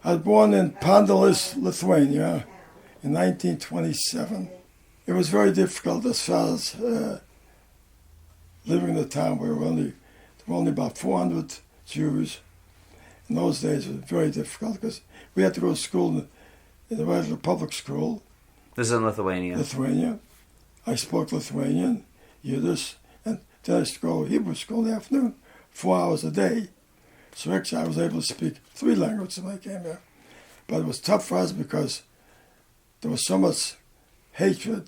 I was born in Pondelis, Lithuania, in 1927. It was very difficult as far as living in the town. There were only about 400 Jews. In those days, it was very difficult because we had to go to school in the regular public school. This is in Lithuania. Lithuania. I spoke Lithuanian, Yiddish, and then I used to go to Hebrew school in the afternoon, 4 hours a day. So actually I was able to speak 3 languages when I came here. But it was tough for us because there was so much hatred.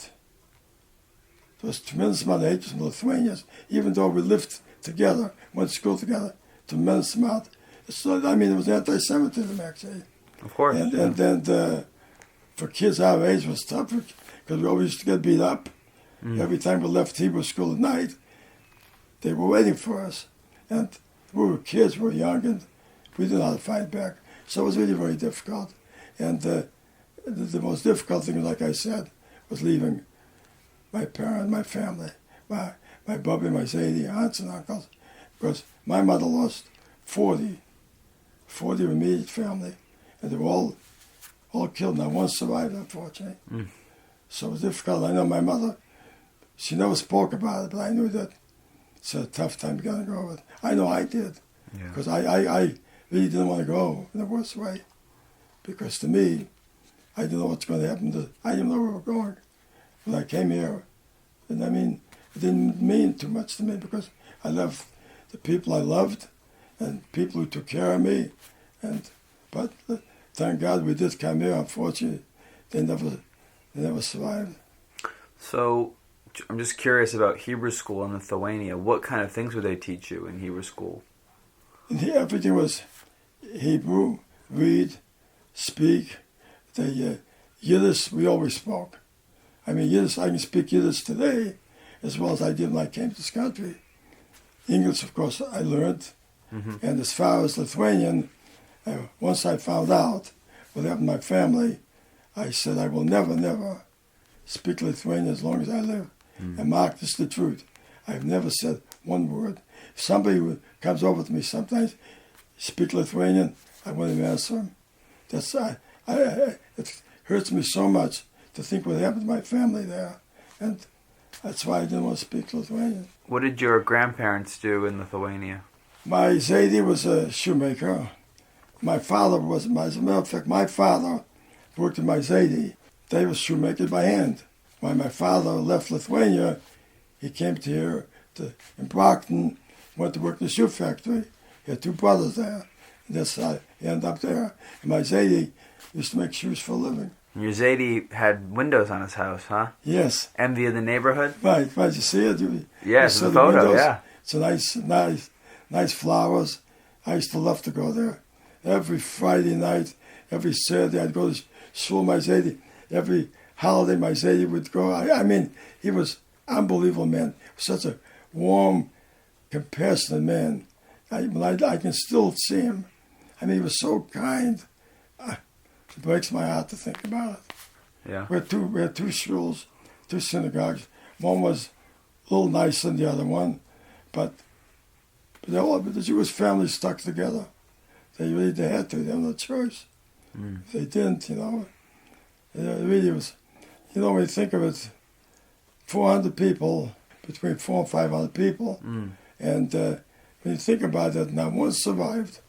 There was a tremendous amount of hatred from Lithuanians, even though we lived together, went to school together, tremendous amount. So, I mean, it was anti-Semitism, actually. Of course. And then for kids our age, it was tough because we always used to get beat up. Every time we left Hebrew school at night, they were waiting for us. And we were kids, we were young, and we didn't know how to fight back. So it was really very difficult. And the most difficult thing, like I said, was leaving my parents, my family, my Bubby, my Zadie, aunts and uncles, because my mother lost 40 immediate family, and they were all killed. Now one survived, unfortunately. So it was difficult. I know my mother, she never spoke about it, but I knew that it's a tough time to get over it. I know I did, because I really didn't want to go in the worst way, because to me, I didn't know what's going to happen. I didn't know where we were going when I came here. And I mean, it didn't mean too much to me because I left the people I loved and people who took care of me. But thank God we did come here. Unfortunately, they never survived. So I'm just curious about Hebrew school in Lithuania. What kind of things would they teach you in Hebrew school? Everything was Hebrew, read, speak. The Yiddish we always spoke. I mean, Yiddish, I can speak Yiddish today as well as I did when I came to this country. English, of course, I learned. And as far as Lithuanian, once I found out what happened to my family, I said I will never speak Lithuanian as long as I live. And Mark, this is the truth. I've never said one word. If somebody who comes over to me sometimes, speak Lithuanian, I won't even answer him. It hurts me so much to think what happened to my family there. And that's why I didn't want to speak Lithuanian. What did your grandparents do in Lithuania? My Zadie was a shoemaker. My father was, as a matter of fact, my father worked in my Zadie. They were shoemakers by hand. When my father left Lithuania, he came to here in Brockton, went to work in the shoe factory. He had 2 brothers there. And that's how he ended up there. And my Zadie used to make shoes for a living. Your Zadie had windows on his house, huh? Yes. Envy of the neighborhood? Right. You see it? Yes, the photo, windows. yeah. It's nice flowers. I used to love to go there. Every Friday night, every Saturday, I'd go to school, my Zadie. Every holiday, my Zadie would go. I mean, he was an unbelievable man. Such a warm, compassionate man. I can still see him. I mean, he was so kind. It breaks my heart to think about it. Yeah. We had 2 schools, 2 synagogues. One was a little nicer than the other one, but the Jewish family stuck together. They had to. They had no choice. If they didn't, it really was. When you think of it, 400 people, between 400 and 500 people, and when you think about it, not one survived.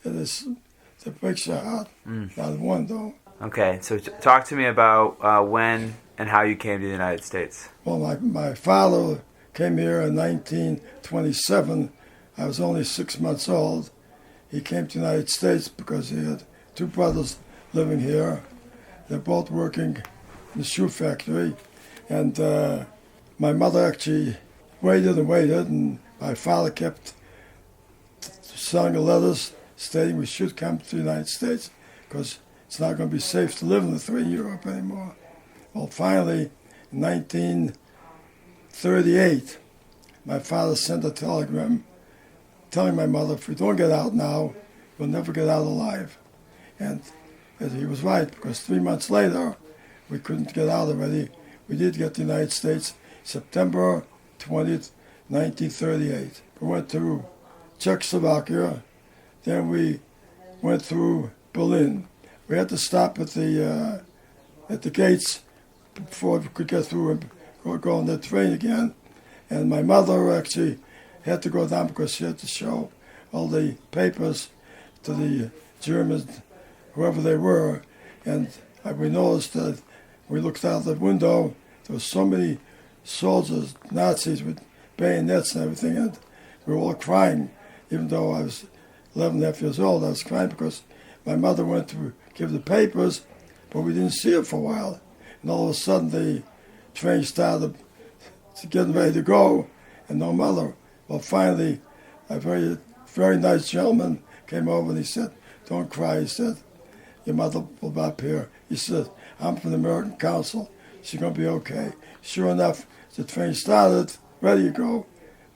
That breaks your heart. Not one, though. Okay, so talk to me about when and how you came to the United States. Well, my father came here in 1927. I was only 6 months old. He came to the United States because he had 2 brothers living here. They're both working in the shoe factory. And my mother actually waited, and my father kept sending letters stating we should come to the United States because it's not going to be safe to live in Europe anymore. Well, finally, in 1938, my father sent a telegram telling my mother, if we don't get out now, we'll never get out alive. And he was right, because 3 months later, we couldn't get out already. We did get to the United States September 20th, 1938. We went through Czechoslovakia, then we went through Berlin. we had to stop at the gates before we could get through and go on the train again. And my mother actually had to go down because she had to show all the papers to the Germans, whoever they were. And we noticed that we looked out the window, there were so many soldiers, Nazis with bayonets and everything, and we were all crying. Even though I was 11 and a half years old, I was crying because my mother went to give the papers, but we didn't see it for a while. And all of a sudden the train started getting ready to go, and no mother. Well, finally, a very, very nice gentleman came over and he said, "Don't cry," he said. "Your mother will be up here." He said, "I'm from the American Council. She's going to be okay." Sure enough, the train started, ready to go.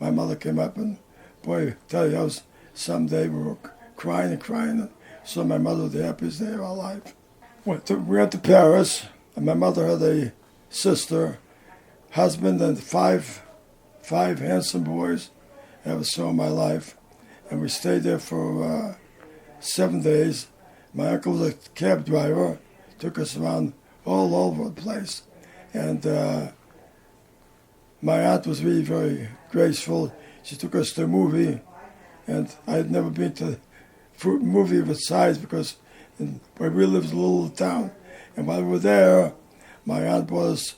My mother came up and, boy, I tell you, someday we were crying and crying. And so my mother was the happiest day of our life. We went to Paris, and my mother had a sister, husband, and five handsome boys. Ever saw in my life. And we stayed there for 7 days. My uncle was a cab driver, took us around all over the place. And my aunt was really very graceful. She took us to a movie, and I had never been to a movie of its size because where we lived was a little town. And while we were there, my aunt bought us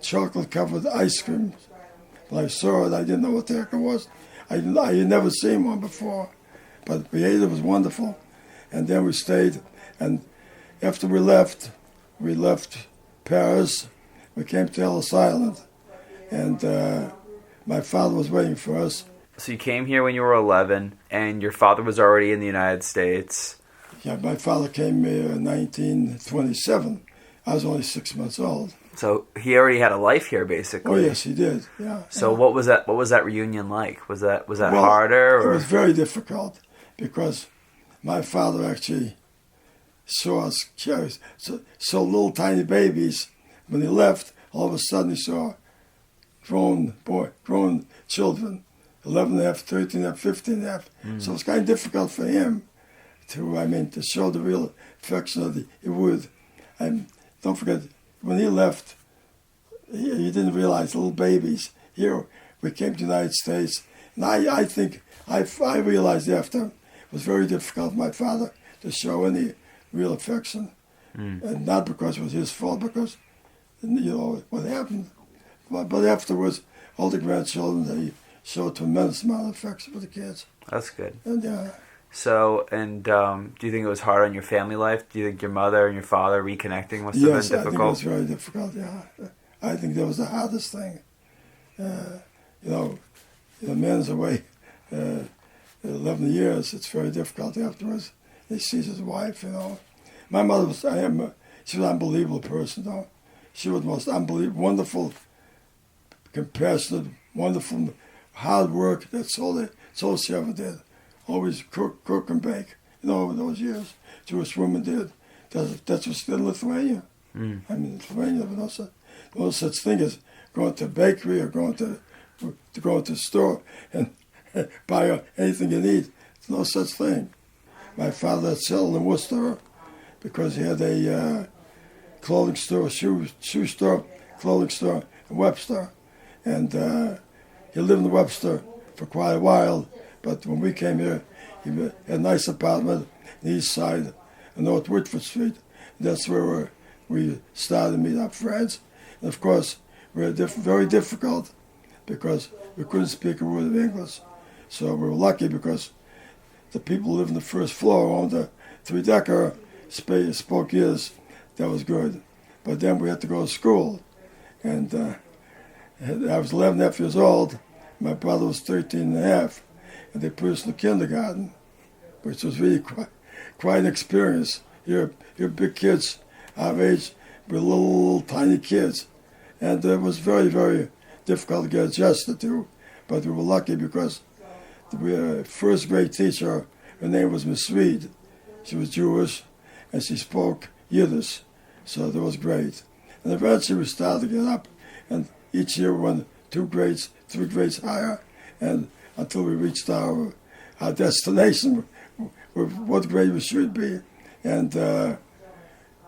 chocolate-covered ice cream. When I saw it, I didn't know what the heck it was. I had never seen one before, but we ate it. It was wonderful. And then we stayed, and after we left Paris. We came to Ellis Island, and my father was waiting for us. So you came here when you were 11, and your father was already in the United States. Yeah, my father came here in 1927. I was only 6 months old. So he already had a life here, basically. Oh yes, he did. Yeah. So yeah. What was that reunion like? Was that harder? Or? It was very difficult because my father actually saw us carry so little tiny babies. When he left, all of a sudden he saw grown children, 11 and a half, 13 and a half, 15 and a half. So it was kind of difficult for him to show the real affection that he would. And don't forget, when he left, he didn't realize little babies. Here, we came to the United States, and I think I realized after it was very difficult for my father to show any real affection, and not because it was his fault, because what happened. But afterwards, all the grandchildren, they showed tremendous amount of affection for the kids. That's good. And So, do you think it was hard on your family life? Do you think your mother and your father reconnecting must have been difficult? Yes, I think it was very difficult, yeah. I think that was the hardest thing. The man's away 11 years, it's very difficult afterwards. He sees his wife, My mother was, she was an unbelievable person, though. She was the most unbelievable, wonderful, compassionate, wonderful, hard work. That's all she ever did. Always cook and bake. Over those years, Jewish women did. That's what's in Lithuania. In Lithuania, there was no such thing as going to a bakery or going to the store and buy anything you need. There's no such thing. My father had settled in Worcester because he had a clothing store, shoe store, clothing store in Webster. And he lived in Webster for quite a while. But when we came here, he had a nice apartment on the east side on North Whitford Street. That's where we started to meet our friends. And of course, we were very difficult because we couldn't speak a word of English. So we were lucky because the people who lived on the first floor owned a three-decker, spoke Yiddish. That was good. But then we had to go to school. And I was 11 and a half years old. My brother was 13 and a half. And they put us in the kindergarten, which was really quite an experience. You're big kids our age, we're little tiny kids. And it was very, very difficult to get adjusted to. But we were lucky because the first grade teacher, her name was Miss Reed. She was Jewish, and she spoke Yiddish. So that was great. And eventually we started to get up, and each year we went 2 grades, 3 grades higher, and until we reached our destination, what grade we should be. And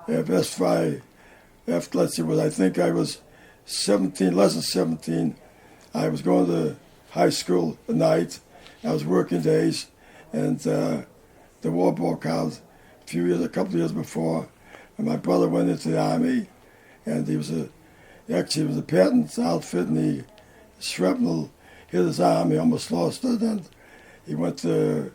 after, let's see, I think I was 17, less than 17. I was going to high school at night. I was working days, and the war broke out a couple of years before, and my brother went into the army, and he was a patent outfit, and the shrapnel hit his arm. He almost lost it, and he went to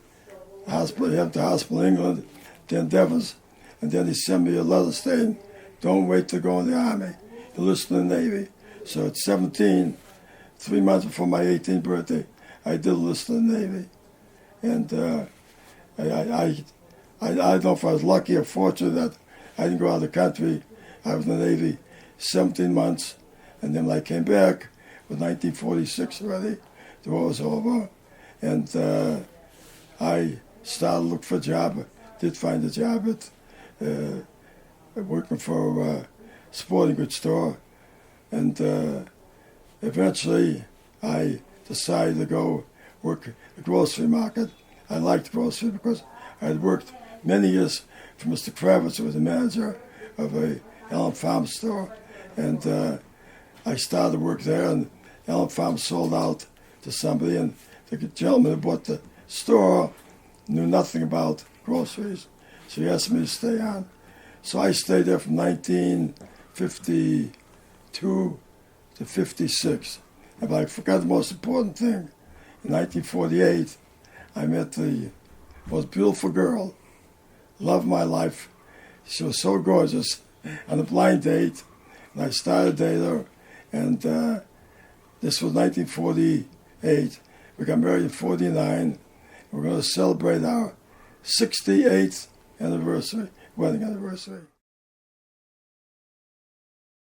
hospital. He went to hospital in England, the Endeavours, and then he sent me a letter saying, "Don't wait to go in the army. Enlist in the Navy." So at 17, 3 months before my 18th birthday, I did enlist in the Navy, and I don't know if I was lucky or fortunate that I didn't go out of the country. I was in the Navy 17 months, and then when I came back, it was 1946 already. The war was over, and I started to look for a job. I did find a job at working for a sporting goods store, and eventually I decided to go work at the grocery market. I liked grocery because I had worked many years for Mr. Kravitz, who was the manager of a Allen Farm store, and I started to work there, and Allen Farm sold out to somebody, and the gentleman who bought the store knew nothing about groceries, so he asked me to stay on. So I stayed there from 1952 to 56. But I forgot the most important thing. In 1948, I met the most beautiful girl, love of my life. She was so gorgeous on a blind date, and I started dating her, and this was 1948. We got married in 49. We're going to celebrate our 68th anniversary, wedding anniversary.